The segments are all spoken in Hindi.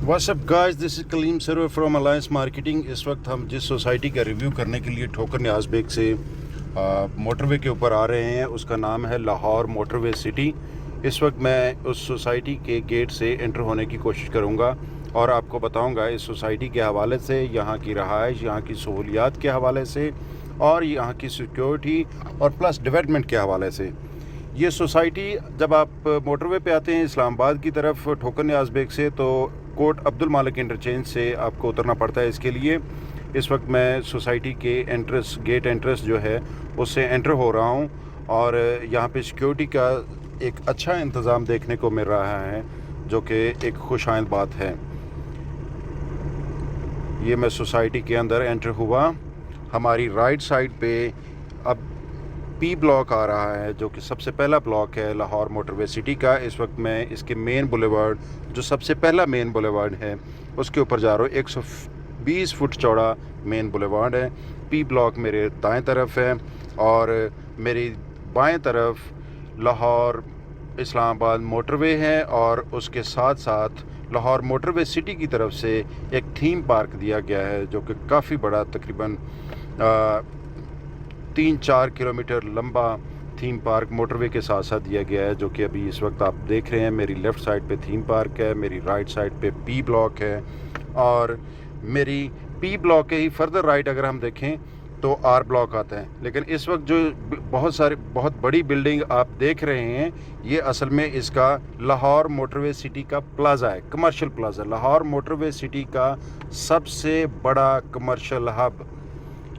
WhatsApp guys, this is Kaleem Sarwar from Alliance Marketing. इस वक्त हम जिस सोसाइटी का रिव्यू करने के लिए ठोकर न्याज बेग से मोटरवे के ऊपर आ रहे हैं उसका नाम है लाहौर मोटरवे सिटी। इस वक्त मैं उस सोसाइटी के गेट से एंटर होने की कोशिश करूंगा और आपको बताऊंगा इस सोसाइटी के हवाले से, यहाँ की रहाइश, यहाँ की सहूलियात के हवाले से और यहाँ की सिक्योरिटी और प्लस डेवलपमेंट के हवाले से। ये सोसाइटी जब आप मोटरवे पे आते हैं इस्लामाबाद की तरफ ठोकर न्याज बेग से, तो कोट अब्दुल मालिक इंटरचेंज से आपको उतरना पड़ता है। इसके लिए इस वक्त मैं सोसाइटी के गेट एंट्रेंस जो है उससे एंटर हो रहा हूँ और यहाँ पे सिक्योरिटी का एक अच्छा इंतज़ाम देखने को मिल रहा है जो कि एक खुशाइंद बात है। ये मैं सोसाइटी के अंदर एंटर हुआ। हमारी राइट साइड पे अब पी ब्लॉक आ रहा है जो कि सबसे पहला ब्लॉक है लाहौर मोटरवे सिटी का। इस वक्त मैं इसके मेन बुलेवार्ड, जो सबसे पहला मेन बुलेवार्ड है, उसके ऊपर जा रहा हूँ। 120 फुट चौड़ा मेन बुलेवार्ड है। पी ब्लॉक मेरे दाएं तरफ है और मेरी बाएं तरफ लाहौर इस्लामाबाद मोटरवे है और उसके साथ साथ लाहौर मोटरवे सिटी की तरफ से एक थीम पार्क दिया गया है जो कि काफ़ी बड़ा, तकरीबन 3-4 किलोमीटर लंबा थीम पार्क मोटरवे के साथ साथ दिया गया है, जो कि अभी इस वक्त आप देख रहे हैं। मेरी लेफ़्ट साइड पे थीम पार्क है, मेरी राइट साइड पे पी ब्लॉक है और मेरी पी ब्लॉक के ही फर्दर राइट अगर हम देखें तो आर ब्लॉक आता है। लेकिन इस वक्त जो बहुत बड़ी बिल्डिंग आप देख रहे हैं, ये असल में इसका लाहौर मोटरवे सिटी का प्लाज़ा है, commercial plaza. Lahore Motorway City का सबसे बड़ा कमर्शियल हब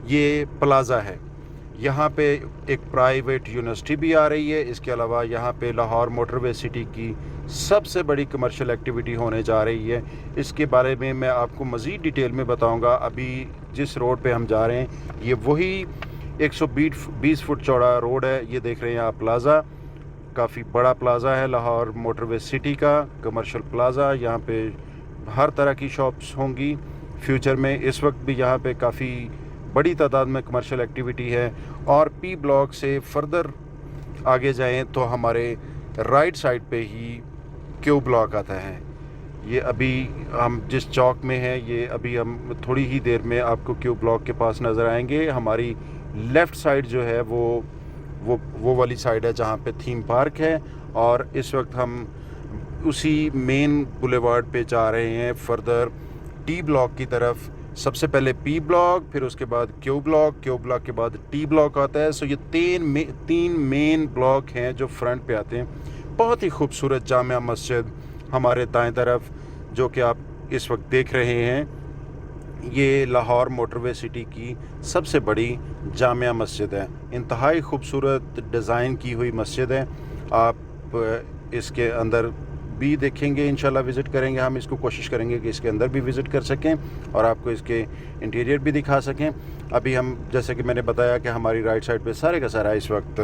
ये प्लाज़ा है। यहाँ पे एक प्राइवेट यूनिवर्सिटी भी आ रही है। इसके अलावा यहाँ पे लाहौर मोटरवे सिटी की सबसे बड़ी कमर्शियल एक्टिविटी होने जा रही है। इसके बारे में मैं आपको मज़ीद डिटेल में बताऊँगा। अभी जिस रोड पे हम जा रहे हैं ये वही 120 फुट चौड़ा रोड है। ये देख रहे हैं आप प्लाज़ा, काफ़ी बड़ा प्लाज़ा है लाहौर मोटरवे सिटी का, कमर्शियल प्लाज़ा। यहाँ पे हर तरह की शॉप्स होंगी फ्यूचर में। इस वक्त भी यहाँ पे काफ़ी बड़ी तादाद में कमर्शियल एक्टिविटी है। और पी ब्लॉक से फर्दर आगे जाएं तो हमारे राइट साइड पे ही क्यू ब्लॉक आता है। ये अभी हम जिस चौक में हैं, ये अभी हम थोड़ी ही देर में आपको क्यू ब्लॉक के पास नज़र आएंगे। हमारी लेफ़्ट साइड जो है वो वाली साइड है जहाँ पे थीम पार्क है और इस वक्त हम उसी मेन बुलेवार्ड पे जा रहे हैं फर्दर टी ब्लॉक की तरफ। सबसे पहले पी ब्लॉक, फिर उसके बाद क्यू ब्लॉक के बाद टी ब्लॉक आता है। सो ये तीन मेन ब्लॉक हैं जो फ्रंट पे आते हैं। बहुत ही खूबसूरत जामिया मस्जिद हमारे दाएं तरफ जो कि आप इस वक्त देख रहे हैं, ये लाहौर मोटरवे सिटी की सबसे बड़ी जामिया मस्जिद है। इंतहाई खूबसूरत डिज़ाइन की हुई मस्जिद है। आप इसके अंदर भी देखेंगे, इंशाल्लाह विज़िट करेंगे हम इसको, कोशिश करेंगे कि इसके अंदर भी विज़िट कर सकें और आपको इसके इंटीरियर भी दिखा सकें। अभी हम, जैसे कि मैंने बताया कि हमारी राइट साइड पे सारे का सारा इस वक्त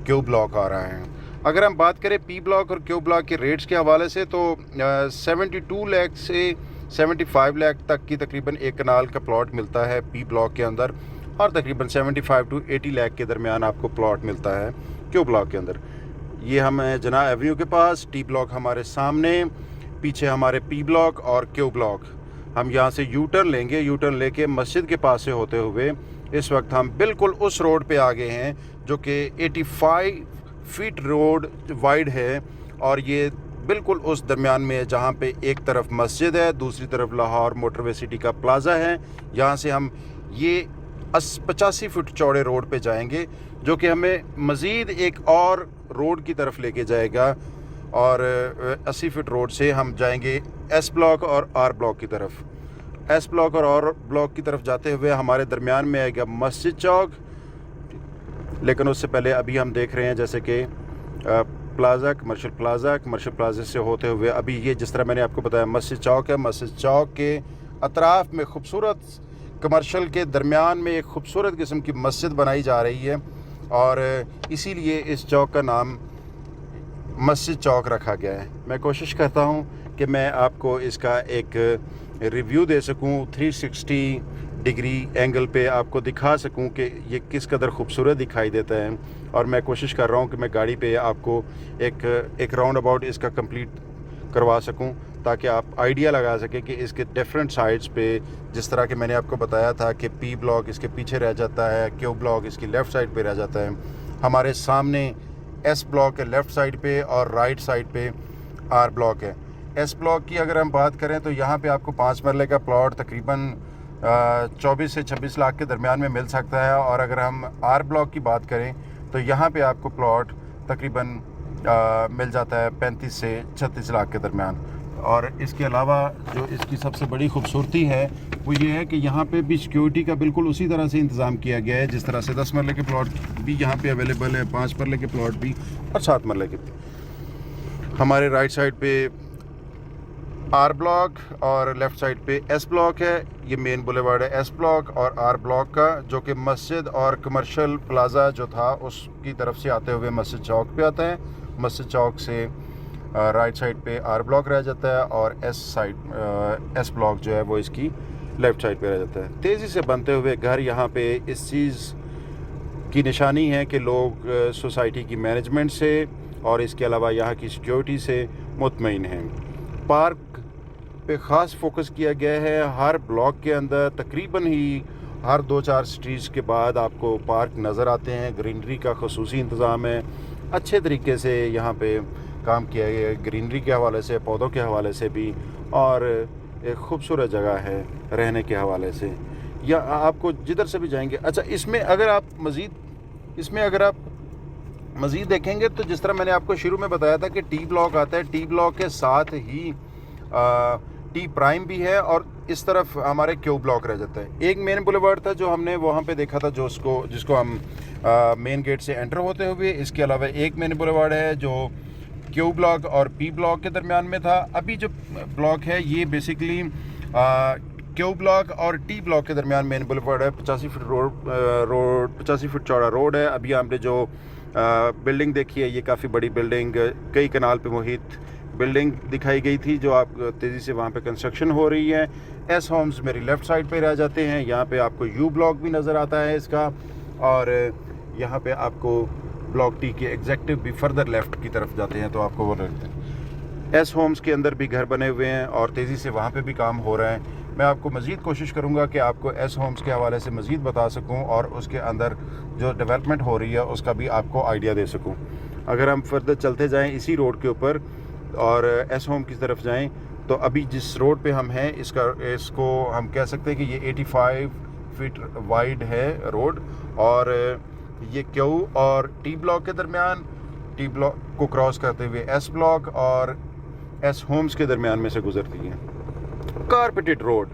क्यू ब्लॉक आ रहा है। अगर हम बात करें पी ब्लॉक और क्यू ब्लॉक के रेट्स के हवाले से तो 72 लाख से 75 लाख तक की तकरीबन एक कनाल का प्लॉट मिलता है पी ब्लॉक के अंदर और तकरीबन 75 to 80 लाख के दरमियान आपको प्लॉट मिलता है क्यू ब्लॉक के अंदर। ये हम जना एवेन्यू के पास, टी ब्लॉक हमारे सामने, पीछे हमारे पी ब्लॉक और क्यू ब्लॉक। हम यहाँ से यू टर्न लेंगे, यू टर्न लेके मस्जिद के पास से होते हुए इस वक्त हम बिल्कुल उस रोड पे आ गए हैं जो कि 85 फीट रोड वाइड है और ये बिल्कुल उस दरमियान में है जहाँ पे एक तरफ मस्जिद है, दूसरी तरफ लाहौर मोटरवे सिटी का प्लाज़ा है। यहाँ से हम ये 85 फुट चौड़े रोड पे जाएंगे जो कि हमें मज़ीद एक और रोड की तरफ लेके जाएगा और 80 फुट रोड से हम जाएंगे एस ब्लॉक और आर ब्लॉक की तरफ। एस ब्लॉक और आर ब्लॉक की तरफ जाते हुए हमारे दरमियान में आएगा मस्जिद चौक। लेकिन उससे पहले अभी हम देख रहे हैं जैसे कि कमर्शियल प्लाज़ा से होते हुए अभी ये जिस तरह मैंने आपको बताया मस्जिद चौक है। मस्जिद चौक के अतराफ़ में खूबसूरत कमर्शियल के दरमियान में एक खूबसूरत किस्म की मस्जिद बनाई जा रही है और इसीलिए इस चौक का नाम मस्जिद चौक रखा गया है। मैं कोशिश करता हूँ कि मैं आपको इसका एक रिव्यू दे सकूँ, 360 डिग्री एंगल पे आपको दिखा सकूं कि ये किस कदर खूबसूरत दिखाई देता है। और मैं कोशिश कर रहा हूं कि मैं गाड़ी पे आपको एक राउंड अबाउट इसका कंप्लीट करवा सकूं ताकि आप आइडिया लगा सकें कि इसके डिफरेंट साइड्स पे, जिस तरह के मैंने आपको बताया था कि पी ब्लॉक इसके पीछे रह जाता है, क्यू ब्लॉक इसकी लेफ़्ट साइड पे रह जाता है, हमारे सामने एस ब्लॉक है लेफ़्ट साइड पे और राइट साइड पे आर ब्लॉक है। एस ब्लॉक की अगर हम बात करें तो यहाँ पे आपको 5 मरले का प्लॉट तकरीबन 24 से 26 लाख के दरमियान में मिल सकता है। और अगर हम आर ब्लॉक की बात करें तो यहाँ पे आपको प्लॉट तकरीबन मिल जाता है 35 से 36 लाख के दरमियान। और इसके अलावा जो इसकी सबसे बड़ी खूबसूरती है वो ये है कि यहाँ पे भी सिक्योरिटी का बिल्कुल उसी तरह से इंतज़ाम किया गया है जिस तरह से 10 मरले के प्लॉट भी यहाँ पे अवेलेबल है, 5 मरले के प्लॉट भी और 7 मरले के भी। हमारे राइट साइड पे आर ब्लॉक और लेफ़्ट साइड पे एस ब्लॉक है। ये मेन बुलेवार्ड है एस ब्लॉक और आर ब्लॉक का, जो कि मस्जिद और कमर्शियल प्लाज़ा जो था उसकी तरफ से आते हुए मस्जिद चौक पे आता है। मस्जिद चौक से राइट साइड पे आर ब्लॉक रह जाता है और एस ब्लॉक जो है वो इसकी लेफ़्ट साइड पे रह जाता है। तेज़ी से बनते हुए घर यहाँ पे इस चीज़ की निशानी है कि लोग सोसाइटी की मैनेजमेंट से और इसके अलावा यहाँ की सिक्योरिटी से मुतमईन हैं। पार्क पे ख़ास फोकस किया गया है। हर ब्लॉक के अंदर तकरीबन ही हर 2-4 स्ट्रीट्स के बाद आपको पार्क नज़र आते हैं। ग्रीनरी का ख़ुसूसी इंतज़ाम है, अच्छे तरीके से यहाँ पे काम किया गया है, ग्रीनरी के हवाले से, पौधों के हवाले से भी, और एक खूबसूरत जगह है रहने के हवाले से। या आपको जिधर से भी जाएंगे। अच्छा, इसमें अगर आप मज़ीद देखेंगे तो जिस तरह मैंने आपको शुरू में बताया था कि टी ब्लॉक आता है, टी ब्लॉक के साथ ही टी प्राइम भी है और इस तरफ हमारे क्यू ब्लॉक रह जाता है। एक मेन बुलेवार्ड था जो हमने वहाँ पे देखा था, जिसको हम मेन गेट से एंटर होते हुए। इसके अलावा एक मेन बुलेवार्ड है जो क्यू ब्लॉक और पी ब्लॉक के दरमियान में था। अभी जो ब्लॉक है ये बेसिकली क्यू ब्लॉक और टी ब्लॉक के दरमियान मेन बुलेवार्ड है। 85 फीट रोड 85 फीट चौड़ा रोड है। अभी हमने जो बिल्डिंग देखी है ये काफ़ी बड़ी बिल्डिंग, कई कनाल पे मुहित बिल्डिंग दिखाई गई थी जो आप तेज़ी से वहाँ पे कंस्ट्रक्शन हो रही है। एस होम्स मेरी लेफ़्ट साइड पे रह जाते हैं। यहाँ पे आपको यू ब्लॉक भी नज़र आता है इसका, और यहाँ पे आपको ब्लॉक टी के एग्जेक्टिव भी फर्दर लेफ़्ट की तरफ जाते हैं तो आपको वो लगते हैं। एस होम्स के अंदर भी घर बने हुए हैं और तेज़ी से वहाँ पे भी काम हो रहा है। मैं आपको मज़ीद कोशिश करूँगा कि आपको एस होम्स के हवाले से मज़ीद बता सकूँ और उसके अंदर जो डेवलपमेंट हो रही है उसका भी आपको आइडिया दे सकूँ। अगर हम फर्दर चलते जाएँ इसी रोड के ऊपर और एस होम की तरफ जाएं तो अभी जिस रोड पे हम हैं इसको हम कह सकते हैं कि ये 85 फीट वाइड है रोड, और ये क्यू और टी ब्लॉक के दरमियान, टी ब्लॉक को क्रॉस करते हुए एस ब्लॉक और एस होम्स के दरमियान में से गुजरती है। कारपेटेड रोड,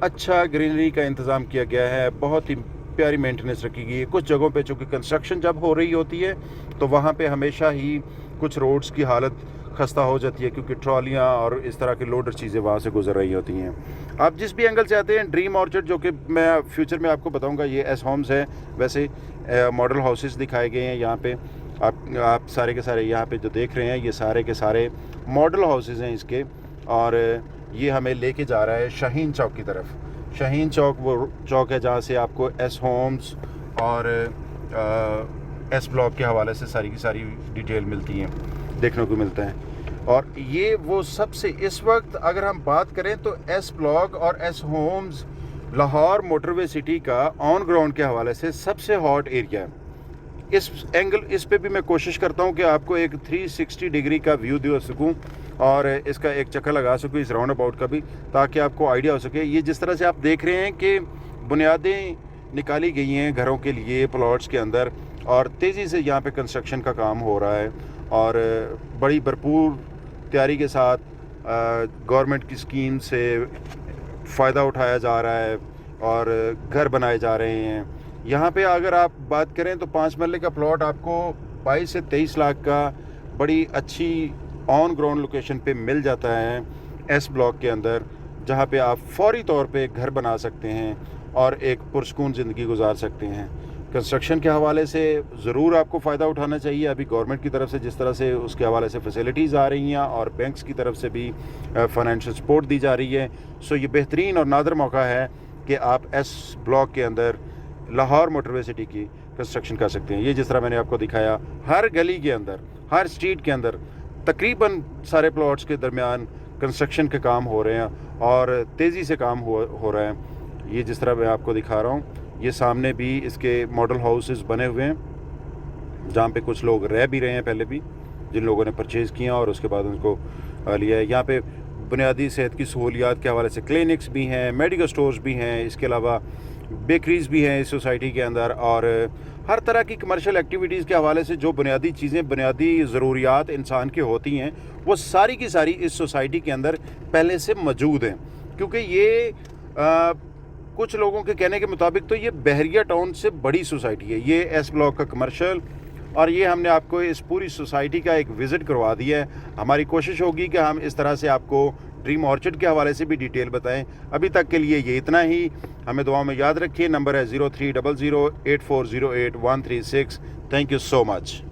अच्छा ग्रीनरी का इंतज़ाम किया गया है, बहुत ही प्यारी मेंटेनेंस रखी गई है। कुछ जगहों पे चूँकि कंस्ट्रक्शन जब हो रही होती है तो वहाँ पे हमेशा ही कुछ रोड्स की हालत खस्ता हो जाती है क्योंकि ट्रॉलियाँ और इस तरह की लोडर चीज़ें वहाँ से गुजर रही होती हैं। आप जिस भी एंगल से आते हैं, ड्रीम ऑर्चर्ड जो कि मैं फ्यूचर में आपको बताऊंगा, ये एस होम्स है। वैसे मॉडल हाउसेस दिखाए गए हैं यहाँ पे। आप सारे के सारे यहाँ पे जो देख रहे हैं ये सारे के सारे मॉडल हाउसेस हैं इसके, और ये हमें लेके जा रहा है शाहीन चौक की तरफ। शाहीन चौक वो चौक है जहाँ से आपको एस होम्स और एस ब्लॉक के हवाले से सारी की सारी डिटेल मिलती हैं, देखने को मिलता है। और ये वो सबसे, इस वक्त अगर हम बात करें तो एस ब्लॉक और S homes Lahore Motorway City का ऑन ग्राउंड के हवाले से सबसे हॉट एरिया है। इस पे भी मैं कोशिश करता हूँ कि आपको एक 360 डिग्री का व्यू दे सकूँ और इसका एक चक्कर लगा सकूँ इस राउंड अबाउट का भी, ताकि आपको आइडिया हो सके। ये जिस तरह से आप देख रहे हैं कि बुनियादें निकाली गई हैं घरों के लिए प्लॉट्स के अंदर, और तेज़ी से यहाँ पे कंस्ट्रक्शन का काम हो रहा है और बड़ी भरपूर तैयारी के साथ गवर्नमेंट की स्कीम से फ़ायदा उठाया जा रहा है और घर बनाए जा रहे हैं। यहाँ पे अगर आप बात करें तो 5 मरले का प्लॉट आपको 22 से 23 लाख का बड़ी अच्छी ऑन ग्राउंड लोकेशन पे मिल जाता है एस ब्लॉक के अंदर, जहाँ पे आप फौरी तौर पे घर बना सकते हैं और एक पुरसकून ज़िंदगी गुजार सकते हैं। कंस्ट्रक्शन के हवाले से ज़रूर आपको फ़ायदा उठाना चाहिए। अभी गवर्नमेंट की तरफ से जिस तरह से उसके हवाले से फैसिलिटीज़ आ रही हैं और बैंक्स की तरफ से भी फाइनेंशियल सपोर्ट दी जा रही है, सो ये बेहतरीन और नादर मौका है कि आप एस ब्लॉक के अंदर लाहौर मोटरवे सिटी की कंस्ट्रक्शन कर सकते हैं। ये जिस तरह मैंने आपको दिखाया, हर गली के अंदर, हर स्ट्रीट के अंदर तकरीबन सारे प्लॉट्स के दरमियान कंस्ट्रक्शन के काम हो रहे हैं और तेज़ी से काम हो रहा है। ये जिस तरह मैं आपको दिखा रहा हूँ, ये सामने भी इसके मॉडल हाउसेस बने हुए हैं जहाँ पे कुछ लोग रह भी रहे हैं पहले भी, जिन लोगों ने परचेज़ किया और उसके बाद उनको लिया है। यहाँ पे बुनियादी सेहत की सहूलियात के हवाले से क्लिनिक्स भी हैं, मेडिकल स्टोर्स भी हैं, इसके अलावा बेकरीज़ भी हैं इस सोसाइटी के अंदर, और हर तरह की कमर्शियल एक्टिविटीज़ के हवाले से जो बुनियादी चीज़ें, बुनियादी ज़रूरियात इंसान की होती हैं, वो सारी की सारी इस सोसाइटी के अंदर पहले से मौजूद हैं। क्योंकि ये कुछ लोगों के कहने के मुताबिक तो ये बहरिया टाउन से बड़ी सोसाइटी है। ये एस ब्लॉक का कमर्शियल, और ये हमने आपको इस पूरी सोसाइटी का एक विज़िट करवा दिया है। हमारी कोशिश होगी कि हम इस तरह से आपको ड्रीम ऑर्चिड के हवाले से भी डिटेल बताएं। अभी तक के लिए ये इतना ही। हमें दुआ में याद रखिए। नंबर है 03008408 136। Thank you so much.